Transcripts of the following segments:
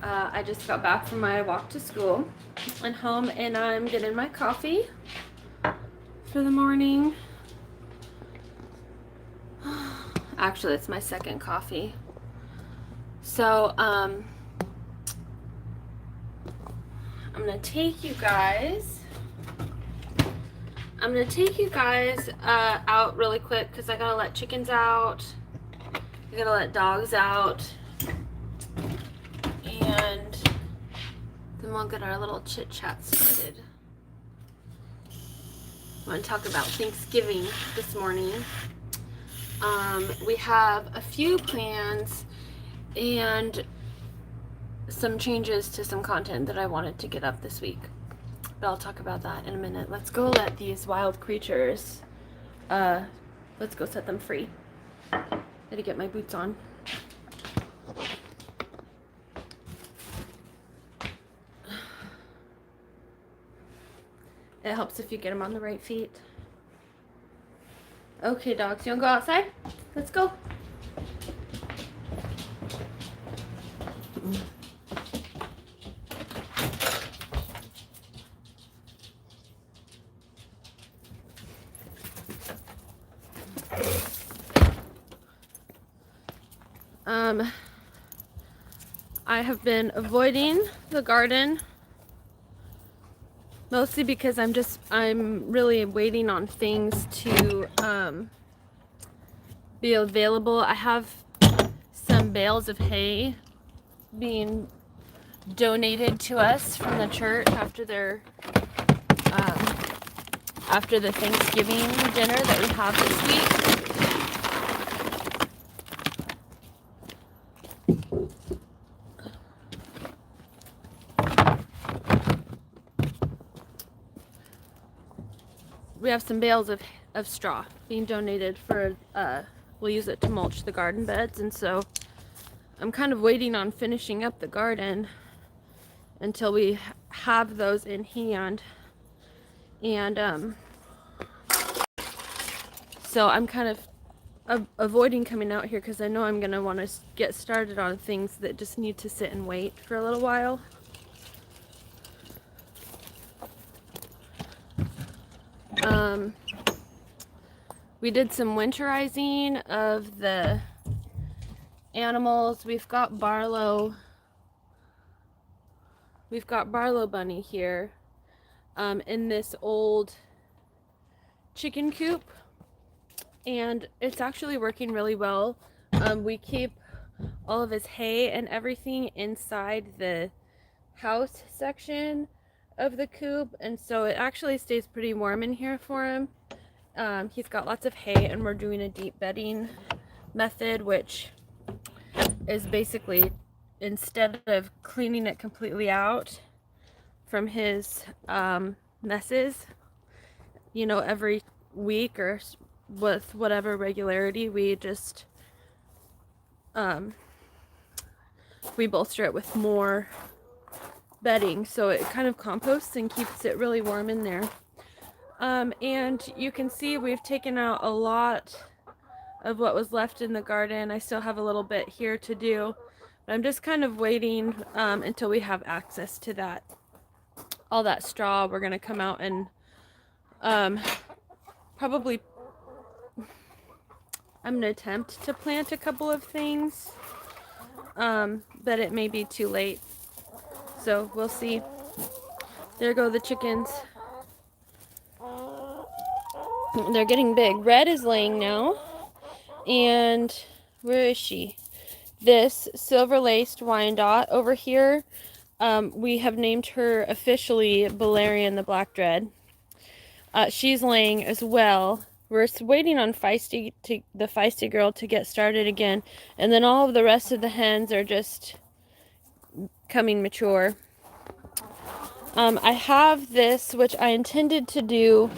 I just got back from my walk to school and home, and I'm getting my coffee for the morning. Actually, it's my second coffee. So, I'm gonna take you guys. Out really quick because I gotta let chickens out. I gotta let dogs out, and then we'll get our little chit chat started. I want to talk about Thanksgiving this morning. We have a few plans and some changes to some content that I wanted to get up this week. But I'll talk about that in a minute. Let's go let these wild creatures, let's go set them free. Gotta get my boots on. It helps if you get them on the right feet. Okay, dogs, you wanna go outside? Let's go. I have been avoiding the garden mostly because I'm really waiting on things to be available. I have some bales of hay being donated to us from the church after the Thanksgiving dinner that we have this week. We have some bales of straw being donated for, we'll use it to mulch the garden beds, and so I'm kind of waiting on finishing up the garden until we have those in hand. And so I'm kind of avoiding coming out here because I know I'm going to want to get started on things that just need to sit and wait for a little while. We did some winterizing of the animals. We've got Barlow Bunny here in this old chicken coop, and it's actually working really well. We keep all of his hay and everything inside the house section of the coop, and so it actually stays pretty warm in here for him. He's got lots of hay, and we're doing a deep bedding method, which is basically, instead of cleaning it completely out from his messes, you know, every week or with whatever regularity, we just we bolster it with more bedding, so it kind of composts and keeps it really warm in there. And you can see we've taken out a lot of what was left in the garden. I still have a little bit here to do, but I'm just kind of waiting until we have access to all that straw. We're gonna come out and probably I'm gonna attempt to plant a couple of things, but it may be too late, so we'll see. There go the chickens. They're getting big. Red is laying now, and where is she? This silver-laced Wyandotte over here, we have named her officially Balerion the Black Dread. She's laying as well. We're waiting on the feisty girl to get started again, and then all of the rest of the hens are just coming mature. I have this, which I intended to do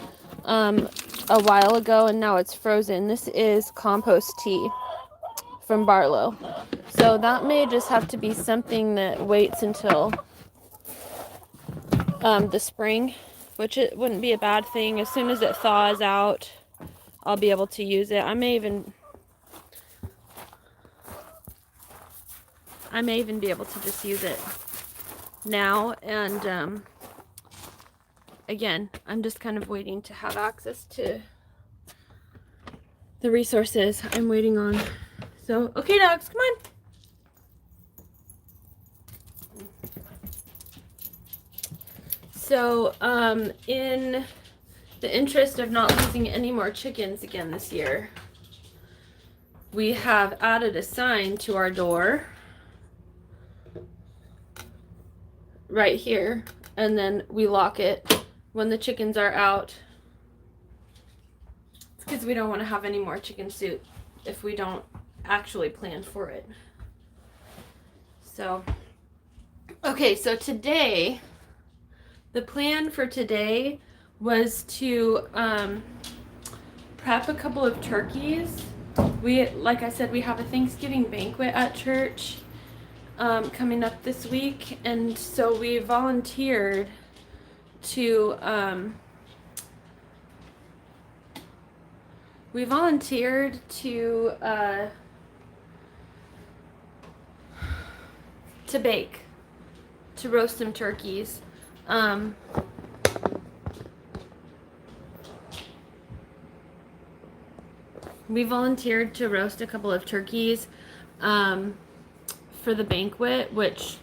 a while ago, and now it's frozen. This is compost tea from Barlow. So that may just have to be something that waits until the spring, which it wouldn't be a bad thing. As soon as it thaws out, I'll be able to use it. I may even I may even be able to just use it now. And again, I'm just kind of waiting to have access to the resources I'm waiting on. So, okay, dogs, come on. So, in the interest of not losing any more chickens again this year, we have added a sign to our door right here, and then we lock it when the chickens are out. It's because we don't want to have any more chicken soup if we don't actually plan for it. So, okay, so today, the plan for today was to prep a couple of turkeys. Like I said, we have a Thanksgiving banquet at church coming up this week, and so we volunteered to bake, to roast some turkeys. We volunteered to roast a couple of turkeys for the banquet, which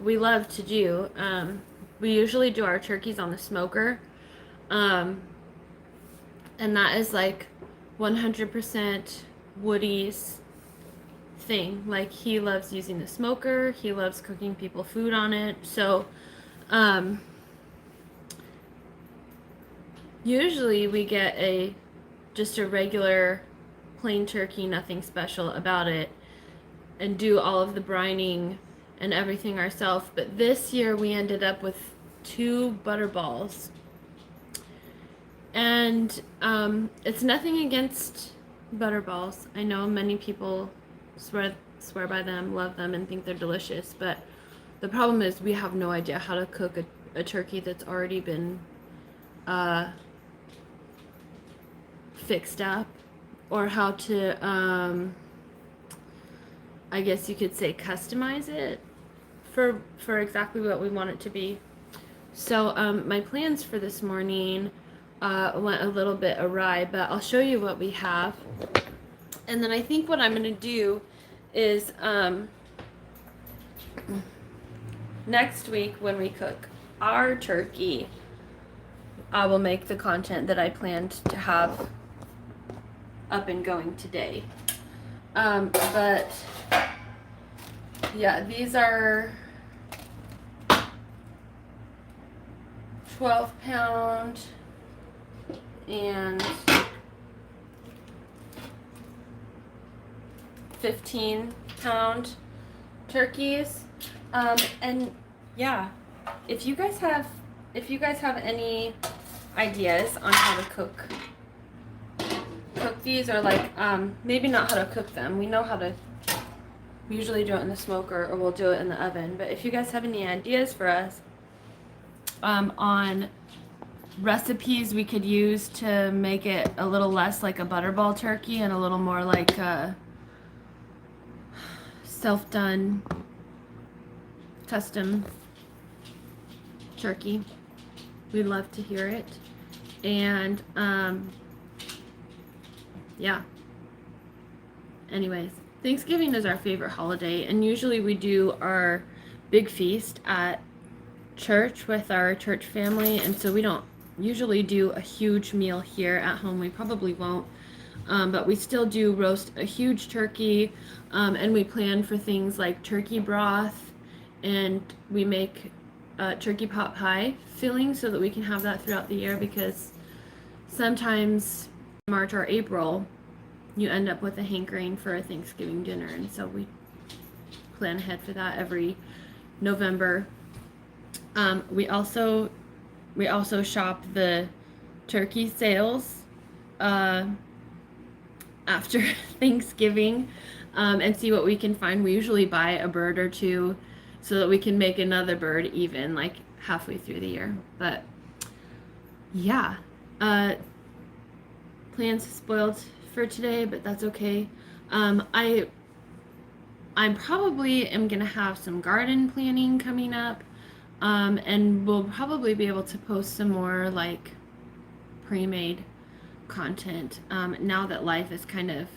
we love to do. We usually do our turkeys on the smoker, and that is like 100% Woody's thing. Like, he loves using the smoker, he loves cooking people food on it. So usually we get just a regular plain turkey, nothing special about it, and do all of the brining and everything ourselves. But this year we ended up with 2 butter balls. And it's nothing against butter balls. I know many people swear by them, love them, and think they're delicious. But the problem is we have no idea how to cook a turkey that's already been fixed up, or how to I guess you could say customize it for exactly what we want it to be. So my plans for this morning went a little bit awry, but I'll show you what we have. And then I think what I'm going to do is next week when we cook our turkey, I will make the content that I planned to have up and going today. But yeah, these are 12-pound and 15-pound turkeys. And yeah, if you guys have any ideas on how to cook these, or like maybe not how to cook them. We know how to. We usually do it in the smoker, or we'll do it in the oven. But if you guys have any ideas for us on recipes we could use to make it a little less like a butterball turkey and a little more like a self-done custom turkey, we'd love to hear it. And yeah, anyways, Thanksgiving is our favorite holiday, and usually we do our big feast at church with our church family, and so we don't usually do a huge meal here at home. We probably won't, but we still do roast a huge turkey, and we plan for things like turkey broth, and we make turkey pot pie filling so that we can have that throughout the year, because sometimes March or April you end up with a hankering for a Thanksgiving dinner, and so we plan ahead for that every November. We also shop the turkey sales after Thanksgiving, and see what we can find. We usually buy a bird or two so that we can make another bird even like halfway through the year. But yeah, plans spoiled for today, but that's okay. I I probably am going to have some garden planning coming up. And we'll probably be able to post some more like pre-made content now that life is kind of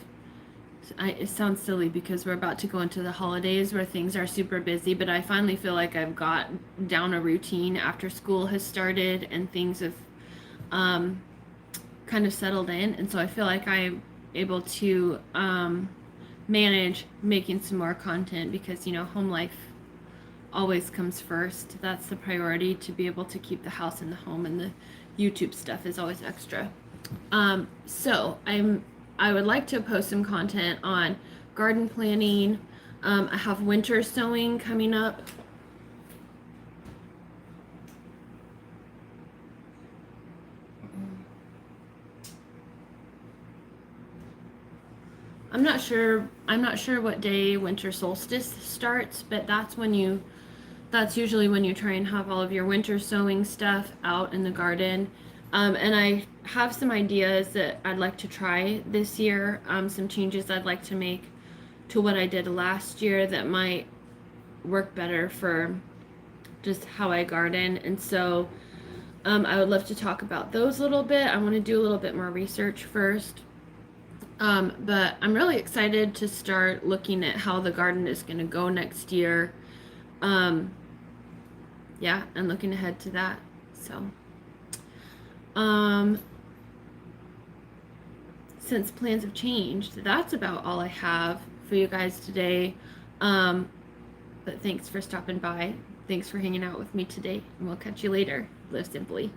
it sounds silly because we're about to go into the holidays where things are super busy, but I finally feel like I've got down a routine after school has started and things have um, kind of settled in, and so I feel like I'm able to manage making some more content because home life always comes first. That's the priority, to be able to keep the house and the home, and the YouTube stuff is always extra. So I would like to post some content on garden planning. I have winter sowing coming up. I'm not sure what day winter solstice starts, but that's usually when you try and have all of your winter sowing stuff out in the garden. And I have some ideas that I'd like to try this year, some changes I'd like to make to what I did last year that might work better for just how I garden. And so I would love to talk about those a little bit. I want to do a little bit more research first. But I'm really excited to start looking at how the garden is going to go next year. Um, yeah, and looking ahead to that. So, um, since plans have changed, that's about all I have for you guys today. But thanks for stopping by. Thanks for hanging out with me today, and we'll catch you later. Live simply.